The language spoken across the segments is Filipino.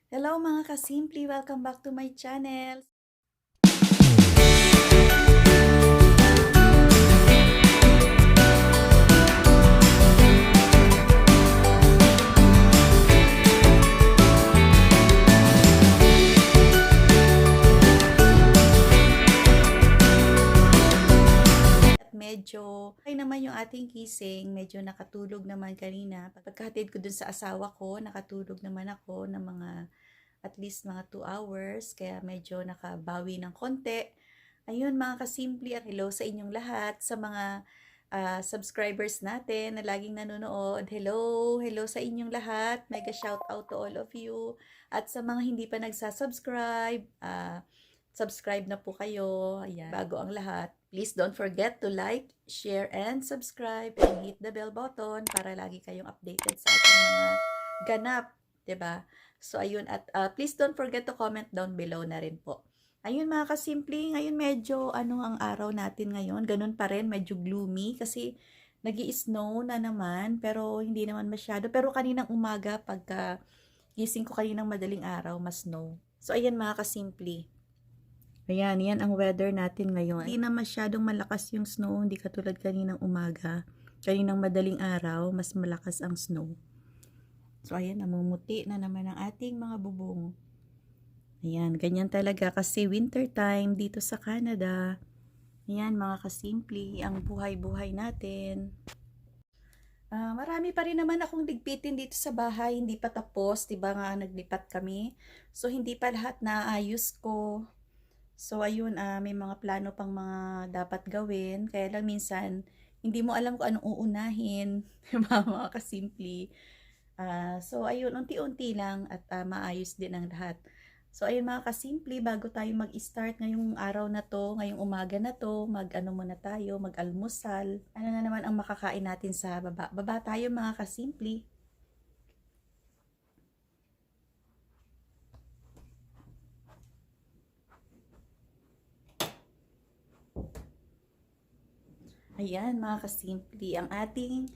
Hello mga kasimple! Welcome back to my channel! Medyo okay naman yung ating gising, medyo nakatulog naman kanina. Pagkahatid ko dun sa asawa ko, nakatulog naman ako ng mga at least mga 2 hours, kaya medyo nakabawi ng konti. Ayun mga kasimple, at hello sa inyong lahat, sa mga subscribers natin na laging nanonood. Hello, hello sa inyong lahat. Mega shout out to all of you. At sa mga hindi pa nagsasubscribe, subscribe na po kayo. Ayan, bago ang lahat. Please don't forget to like, share, and subscribe, and hit the bell button para lagi kayong updated sa ating mga ganap, 'di ba? So ayun, at please don't forget to comment down below na rin po. Ayun mga kasimple, ngayon medyo ang araw natin ngayon, ganun pa rin, medyo gloomy kasi nag-i-snow na naman, pero hindi naman masyado. Pero kaninang umaga, pagka gising ko kaninang madaling araw, mas snow. So ayan mga kasimple. Ayan, yan ang weather natin ngayon. Hindi na masyadong malakas yung snow, hindi katulad kaninang umaga. Kaninang madaling araw, mas malakas ang snow. So ayan, namumuti na naman ang ating mga bubong. Ayan, ganyan talaga kasi winter time dito sa Canada. Ayan mga kasimple, ang buhay-buhay natin. Marami pa rin naman akong ligpitin dito sa bahay, hindi pa tapos, diba nga naglipat kami. So hindi pa lahat naayos ko. So ayun, may mga plano pang mga dapat gawin, kaya lang minsan hindi mo alam kung anong uunahin, mga kasimple. So ayun, unti-unti lang at maayos din ang lahat. So ayun mga kasimple, bago tayo mag-start ngayong araw na to, ngayong umaga na to, mag-ano muna tayo, mag-almusal. Ano na naman ang makakain natin sa baba? Baba tayo mga kasimple. Ayan mga kasimple, ang ating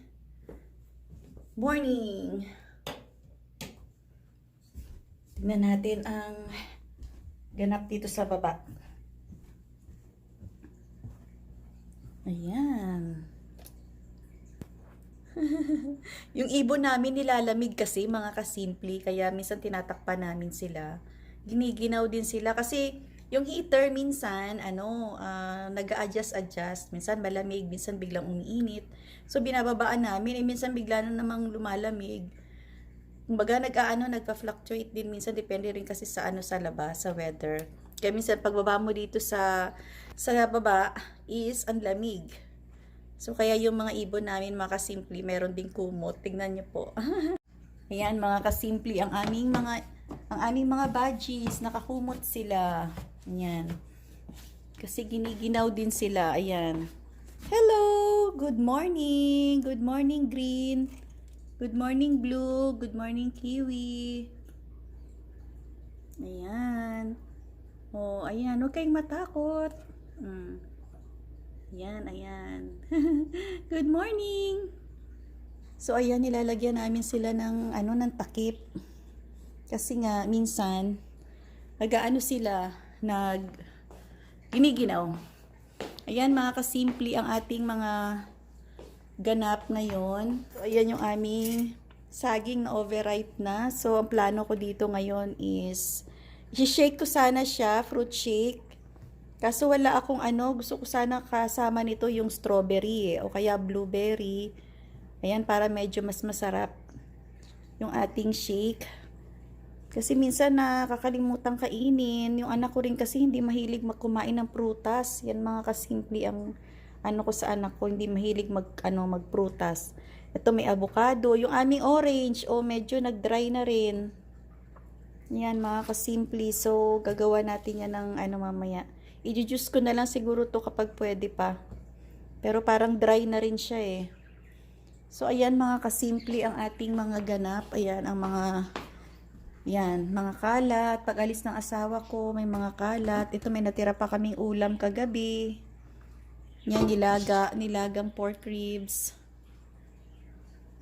morning. Tingnan natin ang ganap dito sa baba. Ayan. Yung ibon namin nilalamig kasi mga kasimple, kaya minsan tinatakpan namin sila. Giniginaw din sila kasi yung heater minsan nag-a-adjust, minsan malamig, minsan biglang umiinit. So binababaan namin, minsan bigla na namang lumalamig. Kumbaga nagka-fluctuate din minsan, depende rin kasi sa sa labas, sa weather. Kaya minsan pagbaba mo dito sa baba is ang lamig. So kaya yung mga ibon namin mga kasimple, meron ding kumot. Tingnan niyo po. Ayan mga kasimple, ang aming mga budgies, nakakumot sila. Ayan. Kasi giniginaw din sila. Ayan. Hello! Good morning! Good morning, green! Good morning, blue! Good morning, kiwi! Ayan. Oh, ayan. Huwag kayong matakot. Ayan, ayan. Good morning! So, ayan, nilalagyan namin sila ng, ng takip. Kasi nga, minsan, sila, giniginaw. Ayan, mga kasimple, ang ating mga ganap ngayon. So, ayan yung aming saging na overripe na. So, ang plano ko dito ngayon is, i-shake ko sana siya, fruit shake. Kaso wala akong gusto ko sana kasama nito yung strawberry o kaya blueberry. Ayan, para medyo mas masarap yung ating shake. Kasi minsan nakakalimutan kainin. Yung anak ko rin kasi hindi mahilig kumain ng prutas. Yan mga kasimple ang ko sa anak ko, hindi mahilig magprutas. Ito may avocado, yung aming orange, medyo nag-dry na rin. Yan mga kasimple. So gagawa natin yan ng mamaya. I-juice ko na lang siguro to kapag pwede pa. Pero parang dry na rin siya eh. So ayan mga kasimple ang ating mga ganap. Ayan ang mga kalat. Pag alis ng asawa ko, may mga kalat. Ito may natira pa kaming ulam kagabi. Yan, nilagang pork ribs.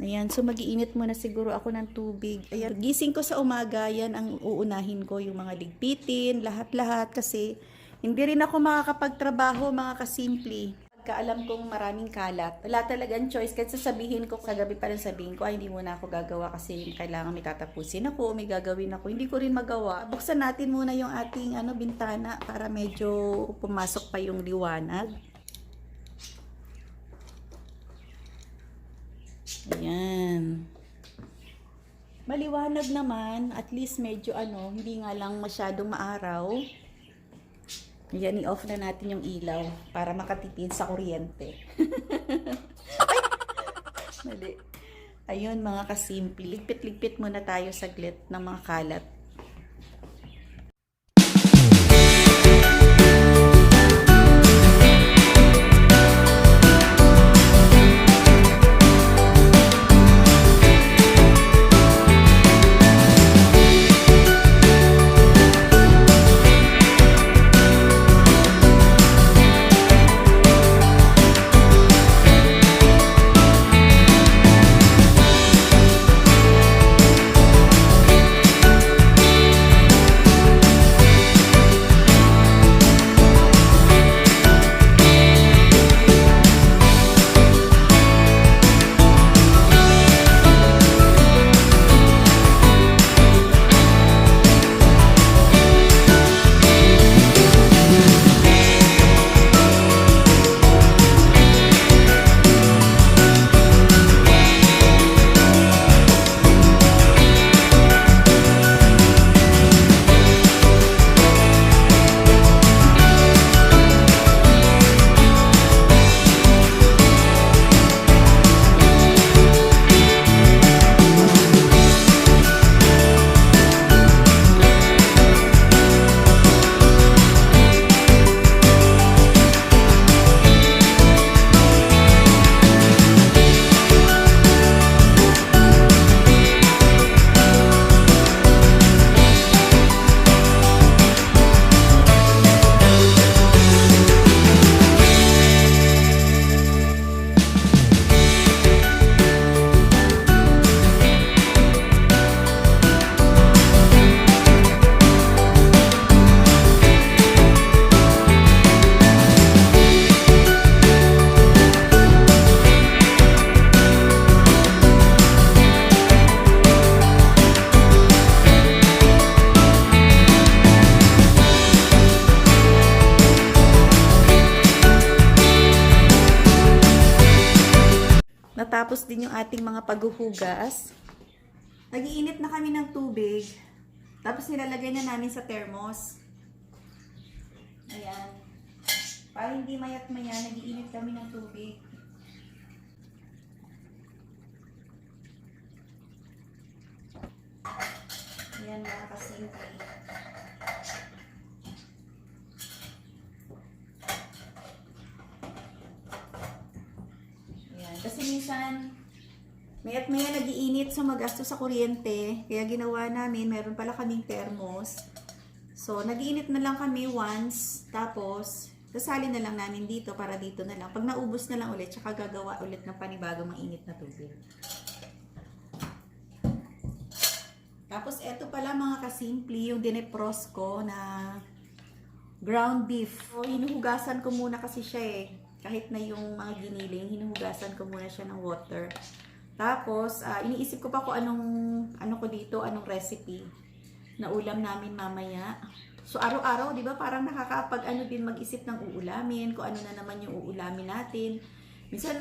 Ayan, so mag-iinit muna siguro ako ng tubig. Ayan, gising ko sa umaga, yan ang uunahin ko, yung mga ligpitin, lahat-lahat kasi hindi rin ako makakapagtrabaho, mga kasimple. Pagka alam kong maraming kalat, wala talagang choice. Kahit sasabihin ko, kagabi pa rin sabihin ko, ay hindi muna ako gagawa kasi kailangan may tatapusin ako, may gagawin ako. Hindi ko rin magawa. Buksan natin muna yung ating bintana para medyo pumasok pa yung liwanag. Ayan. Maliwanag naman, at least medyo hindi nga lang masyadong maaraw. Ayan, i-off na natin yung ilaw para makatipid sa kuryente. Mali. Ayun mga kasimple. Ligpit-ligpit muna tayo saglit ng mga kalat. Natapos din yung ating mga paghuhugas. Nag-iinit na kami ng tubig. Tapos nilalagay na namin sa thermos. Ayan. Para hindi mayat-maya, nag-iinit kami ng tubig. Ayan mga kasimple. Kasi minsan, mayat maya nag-iinit so magasto sa kuryente. Kaya ginawa namin, meron pala kaming thermos. So, nag-iinit na lang kami once. Tapos, sasalin na lang namin dito para dito na lang. Pag naubos na lang ulit, tsaka gagawa ulit ng panibagong mainit na tubig. Tapos, eto pala mga kasimple, yung dinepros ko na ground beef. So, hinuhugasan ko muna kasi siya kahit na yung mga giniling, hinuhugasan ko muna siya ng water. Tapos, iniisip ko pa kung anong recipe na ulam namin mamaya. So, araw-araw, di ba, parang nakakapag din mag-isip ng uulamin, kung ano na naman yung uulamin natin. Minsan,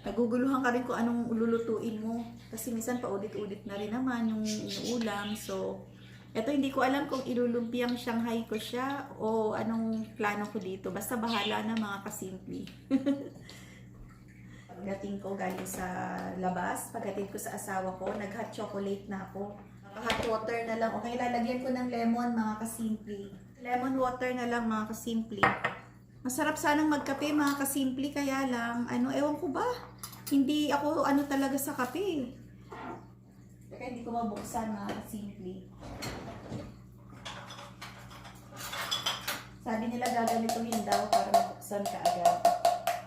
naguguluhan ka rin kung anong ululutuin mo. Kasi minsan, paudit-udit na rin naman yung inuulam. So, eto hindi ko alam kung ilulumpiang Shanghai ko siya o anong plano ko dito. Basta bahala na mga kasimple. Pagdating ko galing sa labas, pagdating ko sa asawa ko, nag-hot chocolate na ako. Hot water na lang. Okay, lalagyan ko ng lemon mga kasimple. Lemon water na lang mga kasimple. Masarap sanang magkape mga kasimple, kaya lang, ewan ko ba? Hindi ako talaga sa kape. Kaya hindi ko mabuksan mga kasimple. Sabi nila gaganituhin daw para mabuksan ka agad.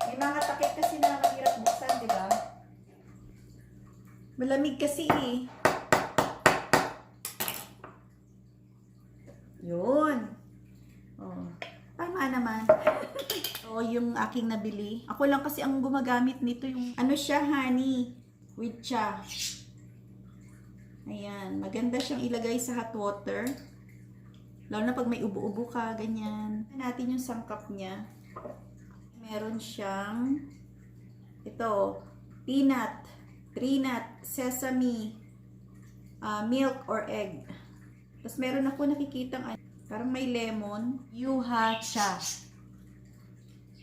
May mga takip kasi na mahirap buksan, di ba? Malamig kasi eh. Yun. Oh. Tama naman. O, yung aking nabili. Ako lang kasi ang gumagamit nito yung, ano siya, honey, with cha. Ayan, maganda siyang ilagay sa hot water. Lalo na pag may ubo-ubo ka, ganyan. Natin yung sangkap niya. Meron siyang, ito, peanut, tree nut, sesame, milk or egg. Tapos meron ako nakikitang, parang may lemon, yuha cha.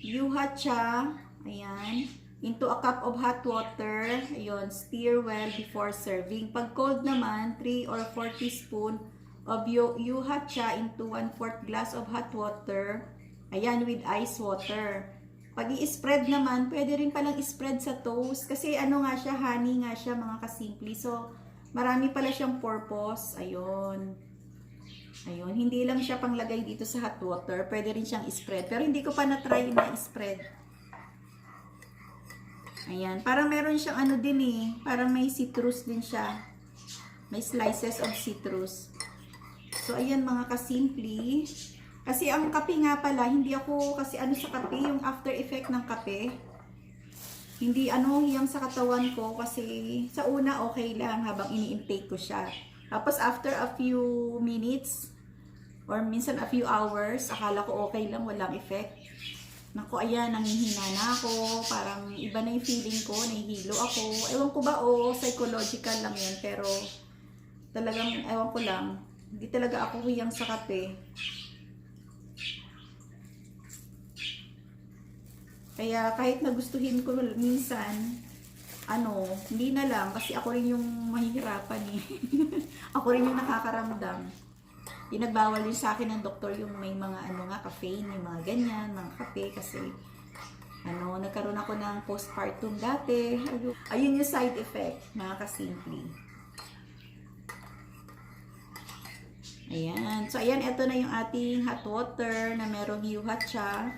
Yuha cha, ayan, into a cup of hot water, ayun, stir well before serving. Pag cold naman, 3 or 4 teaspoon of yuha cha into 1/4 glass of hot water, ayan, with ice water. Pag i-spread naman, pwede rin palang i-spread sa toast, kasi ano nga siya, honey nga siya mga kasimple, so marami pala siyang purpose, ayun. Ayun, hindi lang siya panglagay dito sa hot water, pwede rin siyang i-spread. Pero hindi ko pa na-try na i-spread. Ayan, parang meron siyang ano din eh, parang may citrus din siya. May slices of citrus. So, ayan mga kasimple. Kasi ang kape nga pala, hindi ako kasi ano sa kape, yung after effect ng kape. Hindi ano, hiyang sa katawan ko kasi sa una okay lang habang ini-intake ko siya. Tapos after a few minutes, or minsan a few hours, akala ko okay lang, walang effect. Naku, ayan, nanghihina na ako, parang iba na yung feeling ko, nahihilo ako. Ewan ko ba psychological lang yan, pero talagang, ewan ko lang, hindi talaga ako hiyang sa kape. Kaya kahit nagustuhin ko minsan, hindi na lang, kasi ako rin yung mahihirapan eh. Ako rin yung nakakaramdam. Pinagbawal din sa akin ng doktor yung may mga caffeine, yung mga ganyan, mga kape kasi nagkaroon ako ng postpartum dati. Ayun yung side effect, mga kasimple. Ayan. So, ayan, ito na yung ating hot water na merong yuha cha.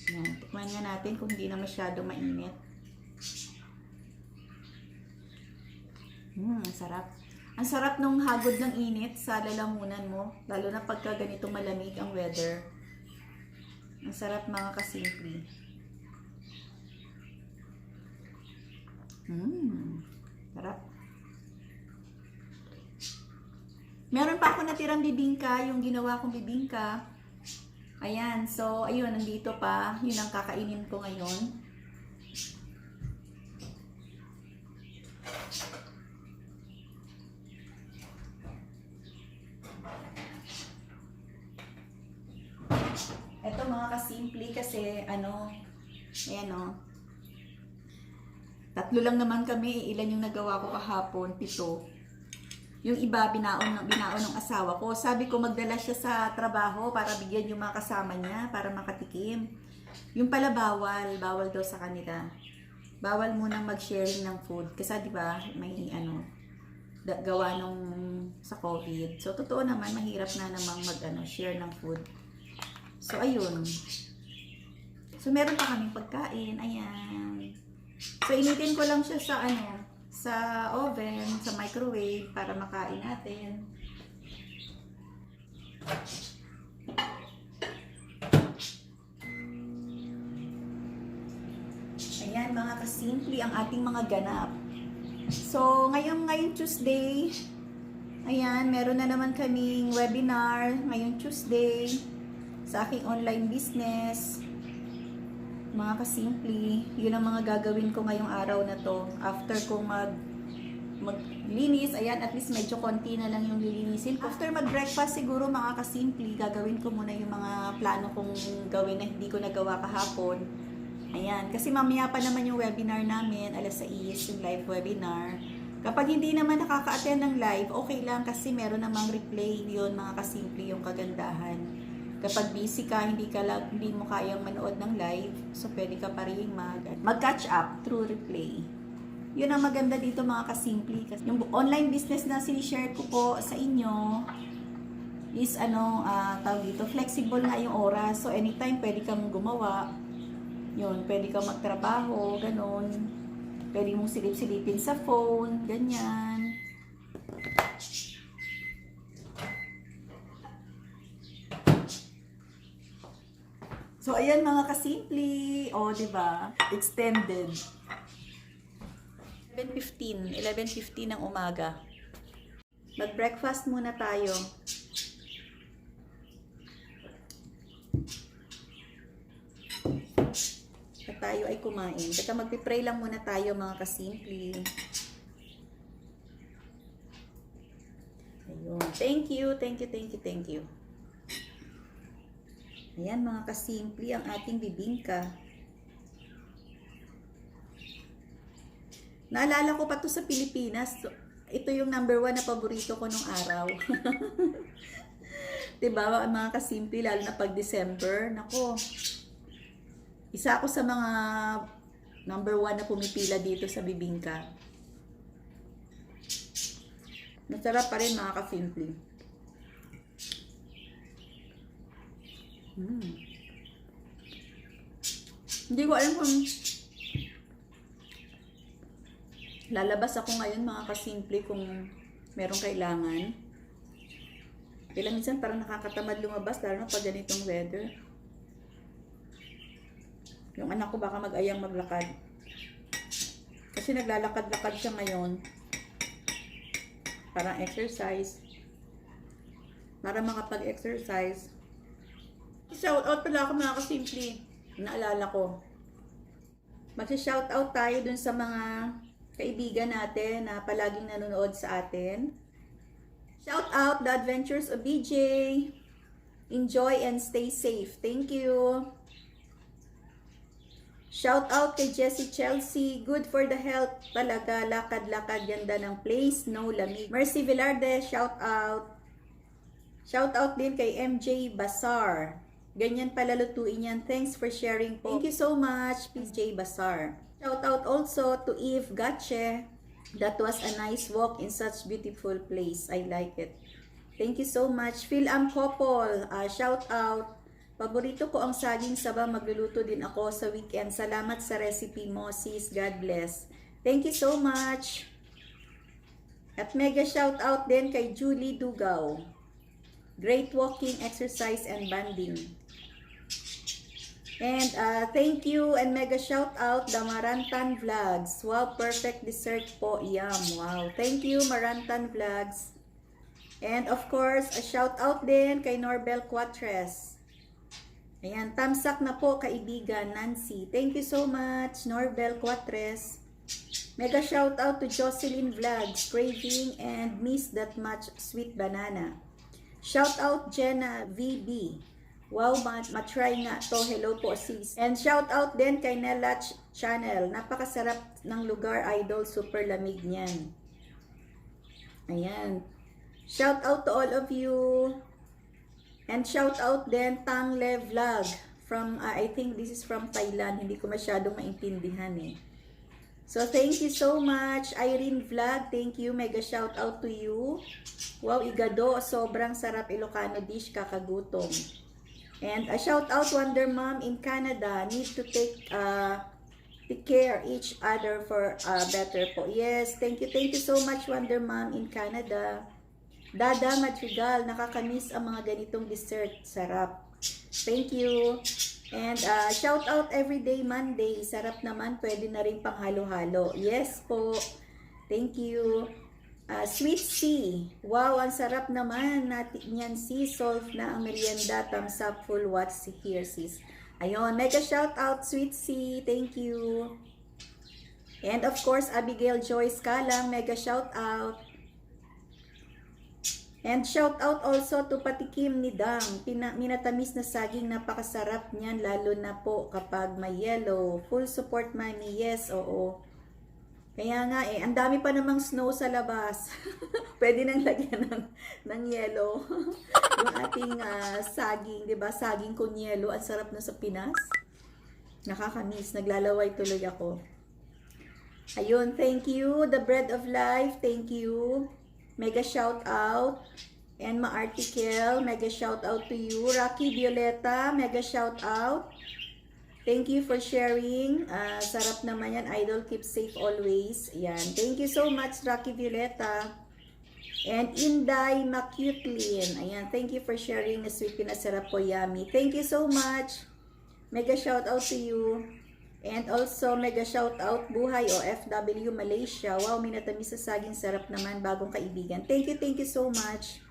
Ayan, tikman nga natin kung hindi na masyado mainit. Ang sarap. Ang sarap nung hagod ng init sa lalamunan mo, lalo na pagka ganito malamig ang weather. Ang sarap mga kasimple. Sarap. Meron pa ako natirang bibingka, yung ginawa kong bibingka. Ayan, so ayun, nandito pa. Yun ang kakainin ko ngayon. Ito mga kasimple kasi ayan tatlo lang naman kami, ilan yung nagawa ko kahapon, 7. Yung iba binaon ng asawa ko. Sabi ko magdala siya sa trabaho para bigyan yung mga kasama niya para makatikim. Yung pala bawal daw sa kanila. Bawal munang mag-sharing ng food kasi 'di ba may gawa nung sa COVID. So totoo naman mahirap na namang share ng food. So, ayun. So, meron pa kaming pagkain. Ayan. So, initin ko lang siya sa oven, sa microwave, para makain natin. Ayan, mga kasimple, ang ating mga ganap. So, ngayong Tuesday, ayan, meron na naman kaming webinar ngayong Tuesday sa aking online business. Mga kasimple, yun ang mga gagawin ko ngayong araw na to. After kong maglinis, ayan, at least medyo konti na lang yung lilinisin. After mag-breakfast siguro mga kasimple, gagawin ko muna yung mga plano kong gawin na hindi ko nagawa kahapon. Ayan, kasi mamaya pa naman yung webinar namin, 6:00, yung live webinar. Kapag hindi naman nakaka-attend ng live, okay lang kasi meron namang replay yun mga kasimple yung kagandahan. Kapag busy ka, hindi mo kayang manood ng live, so pwede ka pa rin mag-catch up through replay. Yun ang maganda dito mga kasimple. Kasi yung online business na sinishare ko po sa inyo is tawag dito, flexible nga yung oras. So anytime pwede kang gumawa. Yun, pwede kang magtrabaho, ganun. Pwede mong silip-silipin sa phone, ganyan. So, ayan mga kasimple. O, diba? Extended. 11:15 ng umaga. Mag-breakfast muna tayo. At tayo ay kumain. Teka, magpipray lang muna tayo mga kasimple. Ayun. Thank you. Ayan mga kasimple, ang ating bibingka. Naalala ko pa to sa Pilipinas. Ito yung number 1 na paborito ko nung araw. Diba mga kasimple, lalo na pag December. Nako, isa ako sa mga number 1 na pumipila dito sa bibingka. Masarap pa rin mga kasimple. Hindi ko alam kung lalabas ako ngayon mga kasimple kung merong kailangan. Kaya minsan parang nakakatamad lumabas lalo na pag ganitong weather. Yung anak ko baka mag-ayang maglakad. Kasi naglalakad-lakad siya ngayon. Parang exercise. Para makapag-exercise. Shout out pala ako mga kasimple. Naalala ko. Mag-shout out tayo dun sa mga kaibigan natin na palaging nanonood sa atin. Shout out The Adventures of BJ. Enjoy and stay safe. Thank you. Shout out kay Jessie Chelsea. Good for the health. Talaga, lakad-lakad, ganda ng place. No lamig. Mercy Velarde, shout out. Shout out din kay MJ Basar. Ganyan pala lutuin yan. Thanks for sharing po. Thank you so much, PJ Basar. Shout out also to Eve Gache. That was a nice walk in such beautiful place. I like it. Thank you so much. Phil-Am Couple, shout out. Paborito ko ang saging saba. Magluluto din ako sa weekend. Salamat sa recipe mo, sis. God bless. Thank you so much. At mega shout out din kay Julie Dugaw. Great walking, exercise, and bonding. And thank you and mega shout out the Marantan Vlogs. Wow, perfect dessert po. Yum. Wow. Thank you Marantan Vlogs. And of course, a shout out din kay Norbel Quatres. Ayan, tamsak na po kaibigan Nancy. Thank you so much Norbel Quatres. Mega shout out to Jocelyn Vlogs, craving and miss that much sweet banana. Shout out Jenna VB. Wow, matry nga to. Hello po sis. And shout out din kay Nelach Channel. Napakasarap ng lugar, idol. Super lamig niyan. Ayan. Shout out to all of you. And shout out din Tangle Vlog. From, I think this is from Thailand. Hindi ko masyadong maintindihan eh. So, thank you so much. Irene Vlog, thank you. Mega shout out to you. Wow, igado. Sobrang sarap Ilocano dish. Kakagutom. And a shout out Wonder Mom in Canada. Need to take care each other for better po. Yes, thank you so much Wonder Mom in Canada. Dada Madrigal, nakakamiss ang mga ganitong dessert. Sarap. Thank you. And shout out Everyday Monday. Sarap naman, pwede na rin pang halo-halo. Yes po. Thank you. Sweet Sea. Wow, ang sarap naman natin yan sis. Solve na ang merienda. Thumbs up, full watch here sis. Ayun, mega shout out Sweet Sea. Thank you. And of course, Abigail Joyce Kalang. Mega shout out. And shout out also to Patikim ni Dang. Minatamis na saging, napakasarap niyan. Lalo na po kapag may yellow. Full support mami. Yes, oo. Kaya nga eh, ang dami pa namang snow sa labas. Pwede nang lagyan ng yelo. Yung ating saging, 'di ba? Saging con yelo, ang sarap na sa Pinas. Nakakamiss, naglalaway tuloy ako. Ayun, thank you. The Bread of Life, thank you. Mega shout out. And Ma-article, mega shout out to you. Rocky Violeta, mega shout out. Thank you for sharing. Sarap naman yan. Idol, keep safe always. Ayan. Thank you so much, Rocky Violeta. And Inday Macutlin. Ayan. Thank you for sharing na sweet pinasarap po, yummy. Thank you so much. Mega shout out to you. And also, mega shout out Buhay o FW Malaysia. Wow, minatamis sa saging, sarap naman, bagong kaibigan. Thank you so much.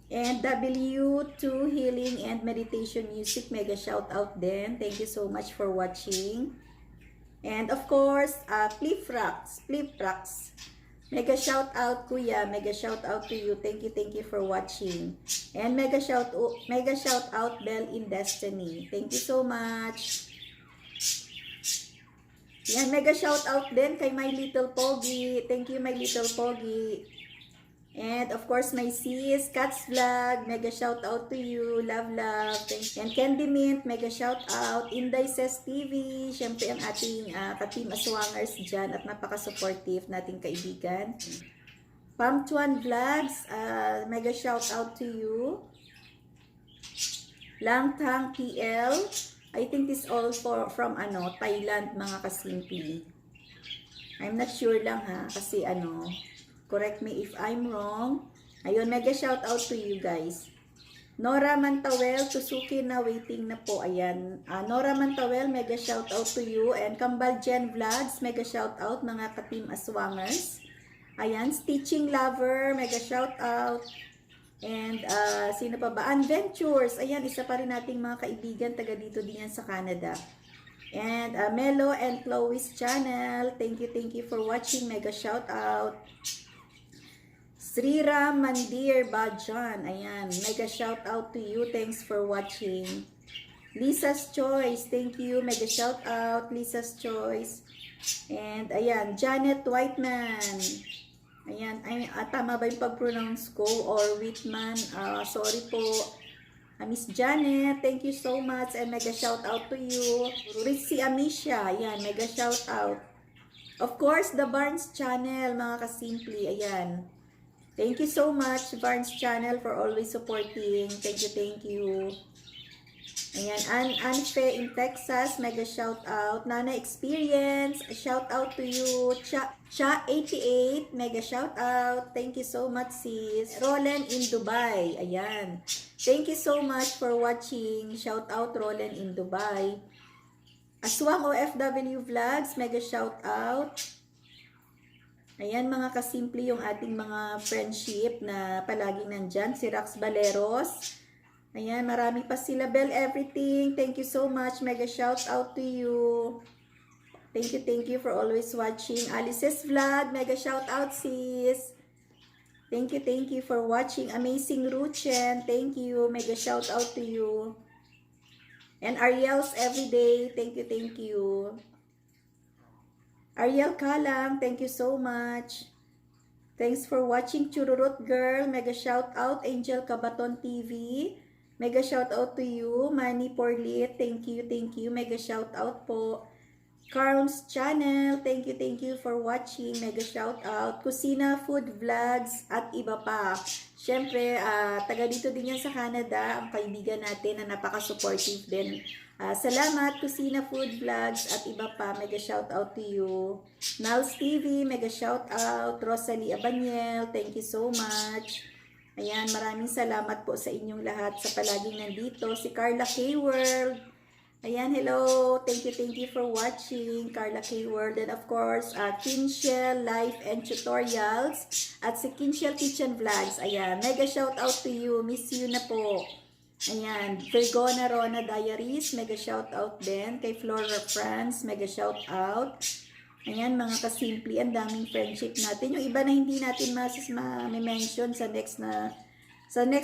And W2 Healing and Meditation Music, mega shout out din. Thank you so much for watching. And of course, Flipfrax. Mega shout out Kuya, mega shout out to you. Thank you for watching. And mega shout out Bell in Destiny. Thank you so much. Yan, mega shout out din kay My Little Pogi. Thank you, My Little Pogi. And of course, my sis, Cats Vlog, mega shout out to you. Love. Thank you. And Candy Mint, mega shout out. Inday Says TV, syempre ang ating ka-team aswangers dyan at napaka-supportive nating kaibigan. Pamtuan Vlogs, mega shout out to you. Langtang PL, I think this all from Thailand, mga kasimpi. I'm not sure lang ha, kasi correct me if I'm wrong. Ayun, mega shout out to you guys. Nora Mantawel, Suzuki na waiting na po. Ayan. Nora Mantawel, mega shout out to you. And Kambal Jen Vlogs, mega shout out mga ka-team aswangers. Ayan, Stitching Lover, mega shout out. And sino pa ba? Adventures. Ayan, isa pa rin nating mga kaibigan taga dito din yan sa Canada. And Melo and Chloe's channel. Thank you for watching. Mega shout out. Sriram Mandir Bajan. Ayan, mega shout out to you. Thanks for watching. Lisa's Choice. Thank you. Mega shout out, Lisa's Choice. And ayan, Janet Whiteman. Ayan, tama ba yung pag-pronounce ko? Or Whitman? Sorry po. Miss Janet, thank you so much. And mega shout out to you. Ritzy Amisha. Ayan, mega shout out. Of course, the Barnes channel, mga kasimpli. Ayan. Thank you so much, Barnes channel, for always supporting. Thank you. Ayan, Anfe in Texas, mega shout out. Nana Experience, shout out to you. Cha88, mega shout out. Thank you so much, sis. Roland in Dubai, ayan. Thank you so much for watching. Shout out, Roland in Dubai. Aswang OFW Vlogs, mega shout out. Ayan, mga kasimple yung ating mga friendship na palaging nandyan. Si Rax Baleros. Ayan, marami pa sila. Bell Everything. Thank you so much. Mega shout out to you. Thank you for always watching. Alice's Vlog. Mega shout out, sis. Thank you for watching. Amazing Ruchen. Thank you. Mega shout out to you. And Ariel's Everyday. Thank you. Ariel Kalang, thank you so much. Thanks for watching, Chururut Girl. Mega shout out, Angel Cabaton TV. Mega shout out to you. Manny Porlit, thank you. Mega shout out po. Carl's channel, thank you for watching. Mega shout out. Kusina Food Vlogs at iba pa. Syempre, taga dito din yan sa Canada, ang kaibigan natin na napaka-supportive din. Salamat, Kusina Food Vlogs at iba pa. Mega shout out to you. Nals TV, mega shout out. Rosalie Abaniel, thank you so much. Ayan, maraming salamat po sa inyong lahat sa palaging nandito. Si Carla K-World. Ayan, hello. Thank you for watching. Carla K-World. And of course, Kinshel Life and Tutorials. At si Kinshel Kitchen Vlogs. Ayan, mega shout out to you. Miss you na po. Ayan, Virgona Rona Diaries, mega shout out din. Kay Flora France, mega shout out. Ayan, mga kasimple, ang daming friendship natin. Yung iba na hindi natin ma-mention sa next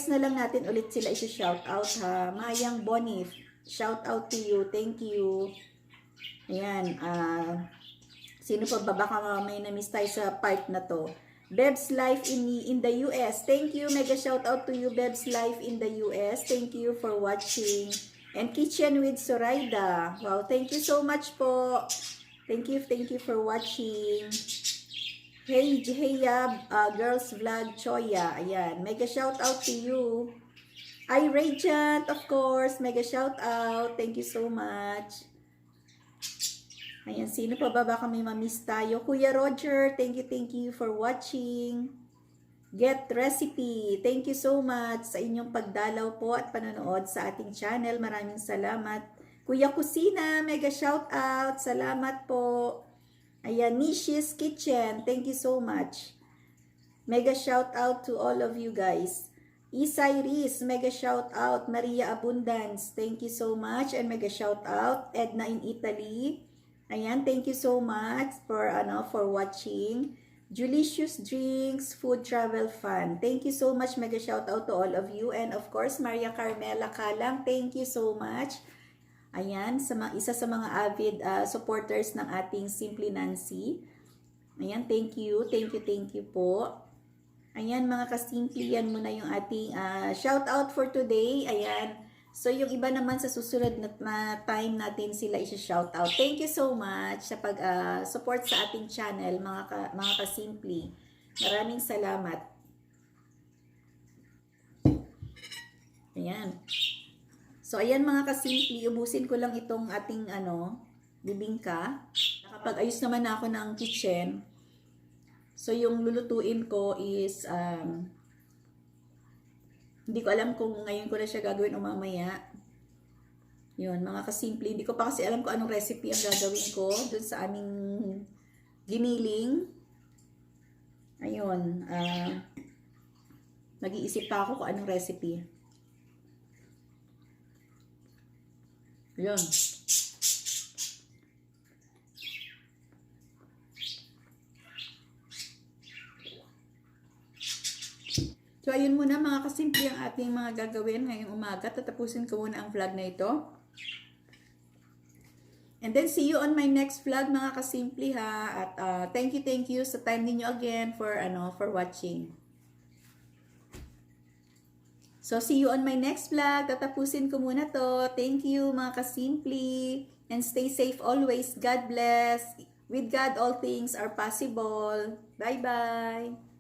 na lang natin ulit sila isi-shout out ha. Mayang Bonif, shout out to you. Thank you. Ayan, sino pa ba? Baka may na-miss tayo sa part na to. Beb's Life in the US. Thank you. Mega shout out to you, Beb's Life in the US. Thank you for watching. And Kitchen with Zoraida. Wow, thank you so much po. Thank you for watching. Hey Girls Vlog Choya. Ayan, mega shout out to you. Radiant, of course. Mega shout out. Thank you so much. Ayan, sino pa ba baka may mamiss tayo? Kuya Roger, thank you for watching. Get Recipe, thank you so much sa inyong pagdalaw po at panonood sa ating channel. Maraming salamat. Kuya Kusina, mega shout out. Salamat po. Ayan, Nishi's Kitchen, thank you so much. Mega shout out to all of you guys. Isay Riz, mega shout out. Maria Abundance, thank you so much and mega shout out. Edna in Italy. Ayan, thank you so much for watching. Julicious Drinks, Food Travel Fun. Thank you so much. Mega shout out to all of you. And of course, Maria Carmela Kalang, thank you so much. Ayan, isa sa mga avid supporters ng ating Simply Nancy. Ayan, thank you po. Ayan, mga kasimple, yan muna yung ating shout out for today. Ayan, so yung iba naman sa susunod na time natin sila i-shout out. Thank you so much sa pag-support sa ating channel, mga kasimple. Maraming salamat. Ayan. So, ayan mga kasimple, ubusin ko lang itong ating bibingka. Nakapag-ayos naman ako ng kitchen. So, yung lulutuin ko is, hindi ko alam kung ngayon ko na siya gagawin o mamaya. Yun, mga kasimple. Hindi ko pa kasi alam kung anong recipe ang gagawin ko dun sa aming giniling. Ayun, nag-iisip pa ako kung anong recipe. Yun. So, ayun muna mga kasimple ang ating mga gagawin ngayong umaga. Tatapusin ko muna ang vlog na ito. And then, see you on my next vlog mga kasimple ha. At thank you sa time ninyo again for watching. So, see you on my next vlog. Tatapusin ko muna to. Thank you mga kasimple. And stay safe always. God bless. With God, all things are possible. Bye-bye.